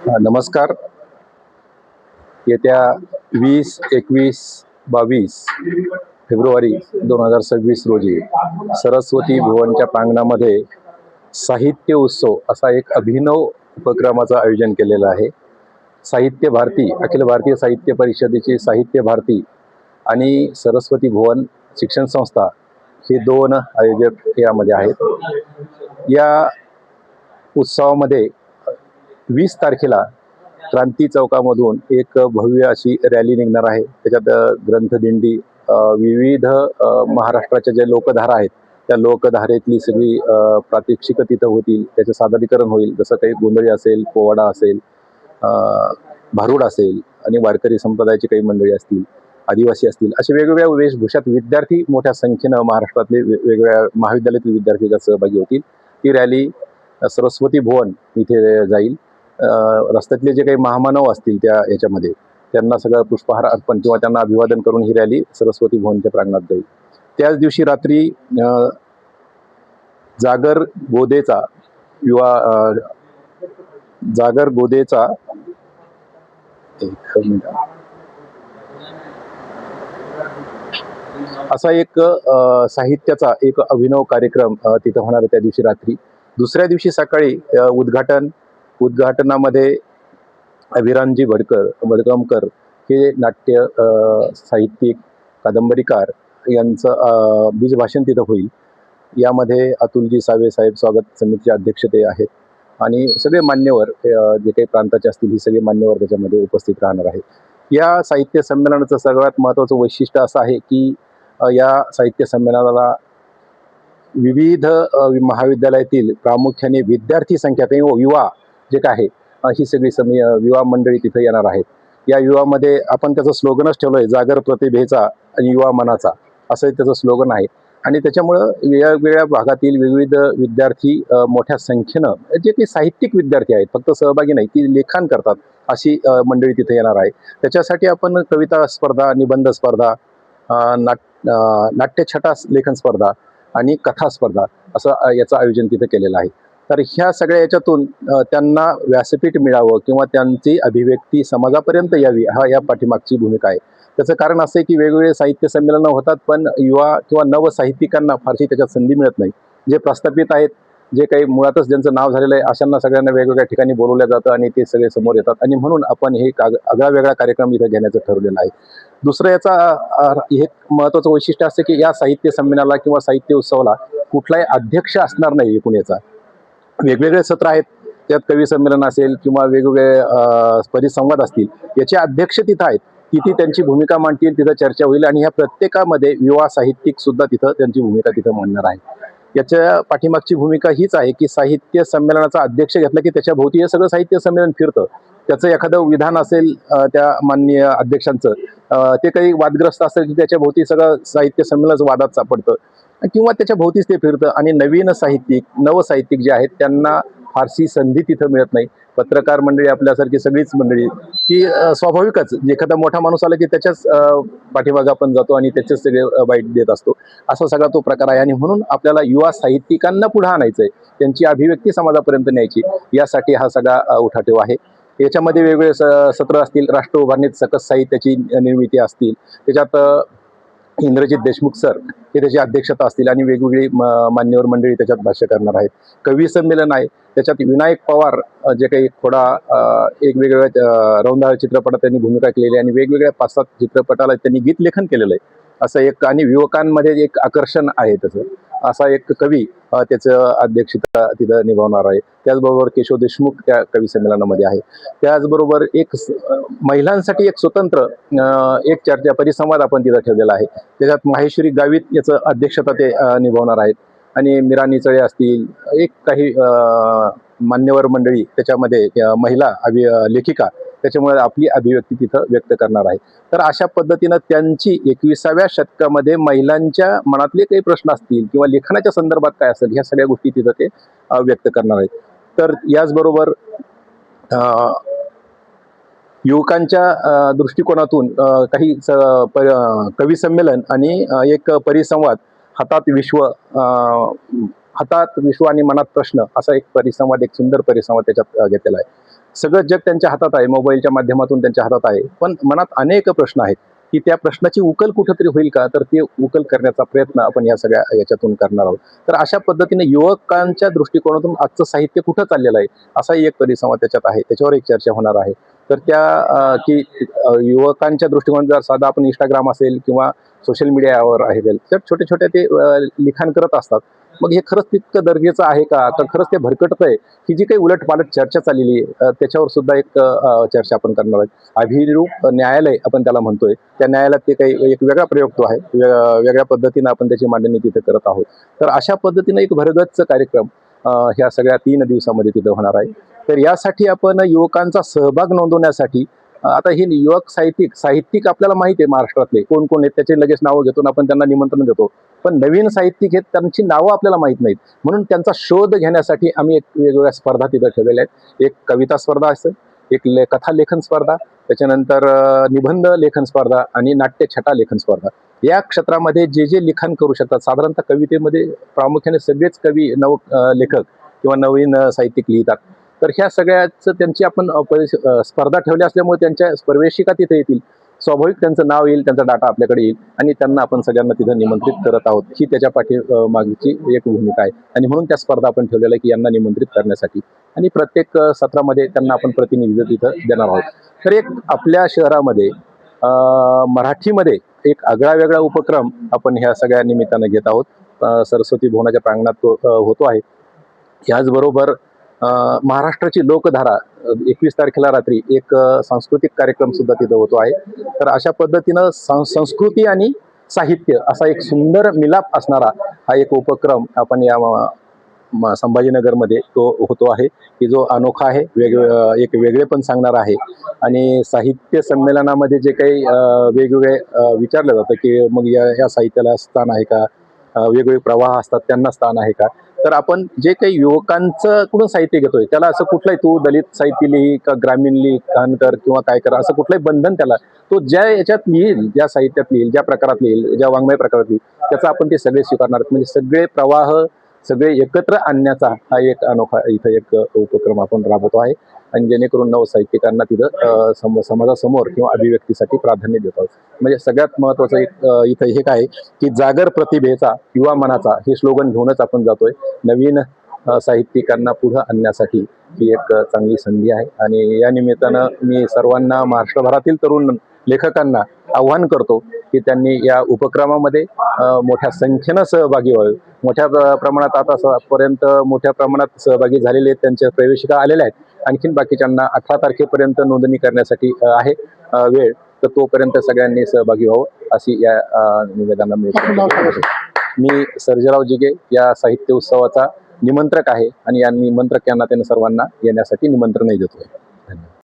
नमस्कार. येत्या 20, 21, 22 फेब्रुवारी 2026 रोजी सरस्वती भुवनच्या प्रांगणामध्ये साहित्य उत्सव असा एक अभिनव उपक्रमाचं आयोजन केलेलं आहे. साहित्य भारती, अखिल भारतीय साहित्य परिषदेची साहित्य भारती आणि सरस्वती भुवन शिक्षण संस्था हे दोन आयोजक यामध्ये आहेत. या उत्सवामध्ये 20 तारखेला क्रांती चौकामधून एक भव्य अशी रॅली निघणार आहे. त्याच्यात ग्रंथदिंडी, विविध महाराष्ट्राच्या ज्या लोकधारा आहेत त्या लोकधारेतली सगळी प्रात्यक्षिकं तिथं होतील. त्याचं सादरीकरण होईल. जसं काही गोंधळी असेल, पोवाडा असेल, भारुड असेल आणि वारकरी संप्रदायाची काही मंडळी असतील, आदिवासी असतील, असे वेगवेगळ्या वेशभूषात विद्यार्थी मोठ्या संख्येनं महाराष्ट्रातले वेगवेगळ्या महाविद्यालयातील विद्यार्थी त्यात सहभागी होतील. ही रॅली सरस्वती भुवन इथे जाईल. रस्त्यातले जे काही महामानव असतील त्या याच्यामध्ये त्यांना सगळं पुष्पहार अर्पण किंवा त्यांना अभिवादन करून ही रॅली सरस्वती भुवनच्या प्रांगणात जाईल. त्याच दिवशी रात्री जागर गोदेचा असा एक साहित्याचा एक अभिनव कार्यक्रम तिथं होणार आहे त्या दिवशी रात्री. दुसऱ्या दिवशी सकाळी उद्घाटनामध्ये अभिरामजी भडकमकर हे नाट्य साहित्यिक, कादंबरीकार यांचं बीजभाषण तिथं होईल. यामध्ये अतुलजी सावे साहेब स्वागत समितीचे अध्यक्ष ते आहेत आणि सगळे मान्यवर जे काही प्रांताचे असतील ही सगळे मान्यवर त्याच्यामध्ये उपस्थित राहणार आहेत. या साहित्य संमेलनाचं सगळ्यात महत्त्वाचं वैशिष्ट्य असं आहे की या साहित्य संमेलनाला विविध महाविद्यालयातील प्रामुख्याने विद्यार्थी संख्या किंवा युवा जे काय आहे ही सगळी युवा मंडळी तिथे येणार आहेत. या युवामध्ये आपण त्याचं स्लोगनच ठेवलं आहे, जागर प्रतिभेचा आणि युवा मनाचा, असं त्याचं स्लोगन आहे. आणि त्याच्यामुळं वेगवेगळ्या भागातील विविध विद्यार्थी मोठ्या संख्येनं जे काही साहित्यिक विद्यार्थी आहेत, फक्त सहभागी नाही, ती लेखन करतात अशी मंडळी तिथे येणार आहे. त्याच्यासाठी आपण कविता स्पर्धा, निबंध स्पर्धा, नाट्यछटा लेखन स्पर्धा आणि कथा स्पर्धा असं याचं आयोजन तिथे केलेलं आहे. तर ह्या सगळ्या याच्यातून त्यांना व्यासपीठ मिळावं किंवा त्यांची अभिव्यक्ती समाजापर्यंत यावी, हा या पाठीमागची भूमिका आहे. त्याचं कारण असं आहे की वेगवेगळे साहित्य संमेलनं होतात पण युवा किंवा नव साहित्यिकांना फारशी त्याच्यात संधी मिळत नाही. जे प्रस्थापित आहेत, जे काही मुळातच ज्यांचं नाव झालेलं आहे अशांना सगळ्यांना वेगवेगळ्या ठिकाणी बोलवलं जातं आणि ते सगळे समोर येतात आणि म्हणून आपण हे आगळा वेगळा कार्यक्रम इथं घेण्याचं ठरवलेलं आहे. दुसरं याचा हे महत्त्वाचं वैशिष्ट्य असतं की या साहित्य संमेलनाला किंवा साहित्य उत्सवाला कुठलाही अध्यक्ष असणार नाही. एकूण याचा वेगवेगळे सत्र आहेत, त्यात कवी संमेलन असेल किंवा वेगवेगळे परिसंवाद असतील, याचे अध्यक्ष तिथं आहेत. तिथे त्यांची भूमिका मांडतील, तिथं चर्चा होईल आणि ह्या प्रत्येकामध्ये युवा साहित्यिक सुद्धा तिथं त्यांची भूमिका तिथं मांडणार आहे. याच्या पाठीमागची भूमिका हीच आहे की साहित्य संमेलनाचा अध्यक्ष घेतला की त्याच्या भोवती हे सगळं साहित्य संमेलन फिरतं. त्याचं एखादं विधान असेल त्या माननीय अध्यक्षांचं, ते काही वादग्रस्त असेल की त्याच्या भोवती सगळं साहित्य संमेलनाचं वादात सापडतं किंवा त्याच्या भोवतीच ते फिरतं आणि नवीन साहित्यिक, नवसाहित्यिक जे आहेत त्यांना फारशी संधी तिथं मिळत नाही. पत्रकार मंडळी आपल्यासारखी सगळीच मंडळी की स्वाभाविकच एखादा मोठा माणूस आला की त्याच्याच पाठीमागे आपण जातो आणि त्याचेच सगळे बाईट देत असतो, असा सगळा तो प्रकार आहे. आणि म्हणून आपल्याला युवा साहित्यिकांना पुढे आणायचं आहे, त्यांची अभिव्यक्ती समाजापर्यंत न्यायची, यासाठी हा सगळा उठाठेव आहे. याच्यामध्ये वेगवेगळे सत्र असतील. राष्ट्र उभारणीत सकस साहित्याची निर्मिती असतील, त्याच्यात इंद्रजित देशमुख सर हे त्याची अध्यक्षता असतील आणि वेगवेगळी मान्यवर मंडळी त्याच्यात भाष्य करणार आहेत. कवी संमेलन आहे, त्याच्यात विनायक पवार जे काही थोडा एक वेगवेगळ्या रौंदाळ चित्रपटात त्यांनी भूमिका केलेली आणि वेगवेगळ्या 5-7 चित्रपटाला त्यांनी गीत लेखन केलेलं आहे असं एक, आणि युवकांमध्ये एक आकर्षण आहे त्याचं, असा एक कवी त्याचं अध्यक्षता तिथं निभावणार आहे. त्याचबरोबर केशव देशमुख त्या कवी संमेलनामध्ये आहे. त्याचबरोबर एक महिलांसाठी एक स्वतंत्र एक चर्चा परिसंवाद आपण तिथं ठेवलेला आहे. त्याच्यात माहेश्वरी गावित याचं अध्यक्षता ते निभावणार आहेत आणि मीरा निचळे असतील, एक काही मान्यवर मंडळी त्याच्यामध्ये महिला लेखिका त्याच्यामुळे आपली अभिव्यक्ती तिथं व्यक्त करणार आहे. तर अशा पद्धतीनं त्यांची 21व्या शतकामध्ये महिलांच्या मनातले काही प्रश्न असतील किंवा लेखनाच्या संदर्भात काय असेल, ह्या सगळ्या गोष्टी तिथं ते व्यक्त करणार आहेत. तर याचबरोबर युवकांच्या दृष्टिकोनातून काही कवी संमेलन आणि एक परिसंवाद, हातात विश्व आणि मनात प्रश्न, असा एक परिसंवाद, एक सुंदर परिसंवाद त्याच्यात घेतलेला आहे. सगळं जग त्यांच्या हातात आहे, मोबाईलच्या माध्यमातून त्यांच्या हातात आहे, पण मनात अनेक प्रश्न आहेत की त्या प्रश्नाची उकल कुठेतरी होईल का, तर ते उकल करण्याचा प्रयत्न आपण या सगळ्या याच्यातून करणार आहोत. तर अशा पद्धतीने युवकांच्या दृष्टिकोनातून आजचं साहित्य कुठं चाललेलं आहे असाही एक परिसंवाद त्याच्यात आहे, त्याच्यावर एक चर्चा होणार आहे. तर त्या की युवकांच्या दृष्टिकोनात जर साधा आपण इंस्टाग्राम असेल किंवा सोशल मीडियावर आहे तर छोटे छोटे ते लिखाण करत असतात. मग हे खरंच तितकं दर्जेचं आहे का, तर खरंच ते भरकटत आहे ही जी काही उलटपालट चर्चा चाललेली आहे त्याच्यावर सुद्धा एक चर्चा आपण करणार आहोत. अभिरूप न्यायालय आपण त्याला म्हणतोय, त्या न्यायालयात ते काही एक वेगळा प्रयोग तो आहे, वेगळ्या पद्धतीनं आपण त्याची मांडणी तिथे करत आहोत. तर अशा पद्धतीनं एक भरगच्च कार्यक्रम ह्या सगळ्या 3 दिवसामध्ये तिथं होणार आहे. तर यासाठी आपण युवकांचा सहभाग नोंदवण्यासाठी आता हे युवक साहित्यिक आपल्याला माहिती आहे महाराष्ट्रातले कोण कोण आहेत, त्याचे लगेच नावं घेतो आपण त्यांना निमंत्रण देतो. पण नवीन साहित्यिक आहेत त्यांची नावं आपल्याला माहीत नाहीत, म्हणून त्यांचा शोध घेण्यासाठी आम्ही एक वेगवेगळ्या स्पर्धा तिथं ठेवलेल्या आहेत. एक कविता स्पर्धा असेल, एक कथा लेखन स्पर्धा, त्याच्यानंतर निबंध लेखन स्पर्धा आणि नाट्यछटा लेखन स्पर्धा. या क्षेत्रामध्ये जे जे लिखाण करू शकतात, साधारणतः कवितेमध्ये प्रामुख्याने सगळेच कवी लेखक किंवा नवीन साहित्यिक लिहितात. तर ह्या सगळ्याचं त्यांची आपण स्पर्धा ठेवली असल्यामुळे त्यांच्या प्रवेशिका तिथे येतील, स्वाभाविक त्यांचं नाव येईल, त्यांचा डाटा आपल्याकडे येईल आणि त्यांना आपण सगळ्यांना तिथं निमंत्रित करत आहोत. ही त्याच्या मागची एक भूमिका आहे आणि म्हणून त्या स्पर्धा आपण ठेवलेल्या आहे की यांना निमंत्रित करण्यासाठी आणि प्रत्येक सत्रामध्ये त्यांना आपण प्रतिनिधित्व तिथं देणार आहोत. तर एक आपल्या शहरामध्ये मराठीमध्ये एक आगळा वेगळा उपक्रम आपण ह्या सगळ्या निमित्तानं घेत आहोत. सरस्वती भवनाच्या प्रांगणात तो होतो आहे. याचबरोबर महाराष्ट्राची लोकधारा 21 तारखेला रात्री एक सांस्कृतिक कार्यक्रम सुद्धा तिथं होतो आहे. तर अशा पद्धतीनं संस्कृती आणि साहित्य असा एक सुंदर मिलाप असणारा हा एक उपक्रम आपण या संभाजीनगरमध्ये तो होतो आहे की जो अनोखा आहे, एक वेगळेपण सांगणार आहे. आणि साहित्य संमेलनामध्ये जे काही वेगवेगळे विचारलं जातं की मग या साहित्याला स्थान आहे का, वेगवेगळे प्रवाह असतात त्यांना स्थान आहे का, तर आपण जे काही युवकांचं कुठून साहित्य घेतोय त्याला असं कुठलंही तू दलित साहित्य लिही का ग्रामीण लिही कान कर किंवा काय कर असं कुठलंही बंधन त्याला, तो ज्या याच्यात लिहिल, ज्या साहित्यात लिहिल, ज्या प्रकारात लिहिल, ज्या वाङ्मय प्रकारात लिहिल त्याचा आपण ते सगळे स्वीकारणार. म्हणजे सगळे प्रवाह सगळे एकत्र आणण्याचा हा एक अनोखा इथं एक उपक्रम आपण राबवतो आहे आणि जेणेकरून नवसाहित्यिकांना तिथं समाजासमोर किंवा अभिव्यक्तीसाठी प्राधान्य देतो आहोत. म्हणजे सगळ्यात महत्त्वाचं एक इथं हे काय की जागर प्रतिभेचा युवा मनाचा हे स्लोगन घेऊनच आपण जातोय. नवीन साहित्यिकांना पुढं आणण्यासाठी ही एक चांगली संधी आहे आणि या निमित्तानं मी सर्वांना महाराष्ट्रभरातील तरुण लेखकांना आव्हान करतो की त्यांनी या उपक्रमामध्ये मोठ्या संख्येनं सहभागी व्हावे. मोठ्या प्रमाणात आता पर्यंत मोठ्या प्रमाणात सहभागी झालेले आहेत, त्यांच्या प्रवेशिका आलेल्या आहेत. आणखीन बाकीच्यांना 18 तारखेपर्यंत नोंदणी करण्यासाठी आहे वेळ, तर तोपर्यंत सगळ्यांनी सहभागी व्हावं अशी या निवेदनाला मी सर्जेराव जिगे या साहित्य उत्सवाचा निमंत्रक आहे आणि या निमंत्रकांना त्यांना सर्वांना येण्यासाठी निमंत्रणही देतोय.